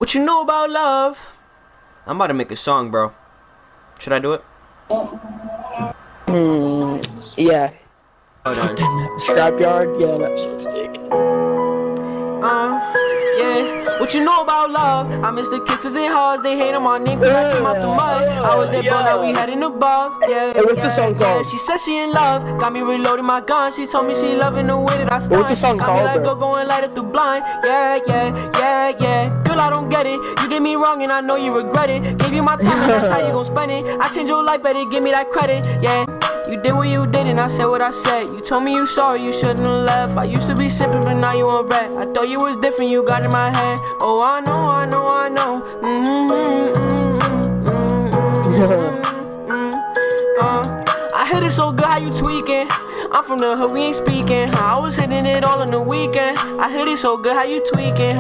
What you know about love? I'm about to make a song, bro. Should I do it? Yeah. Hold on. Scrapyard, yeah, that sucks dick. Yeah. What you know about love? I miss the kisses and hugs. They hate on my name till I came out the mud. I was that bro that we had in above. Yeah, Hey, what's the song called? She said she in love. Got me reloading my gun. She told me she loving the way that I stun. What's the song Got me called, like bro? go and light up the blind. Yeah. Girl, I don't get it. You did me wrong and I know you regret it. Gave you my time and that's how you gon' spend it. I changed your life, better give me that credit. Yeah. You did what you did and I said what I said. You told me you sorry, you shouldn't have left. I used to be sipping but now you on red. I thought you was different, you got in my head. Oh, I know. I hit it so good, how you tweaking? I'm from the hood, we ain't speaking. I was hitting it all on the weekend. I hit it so good, how you tweaking?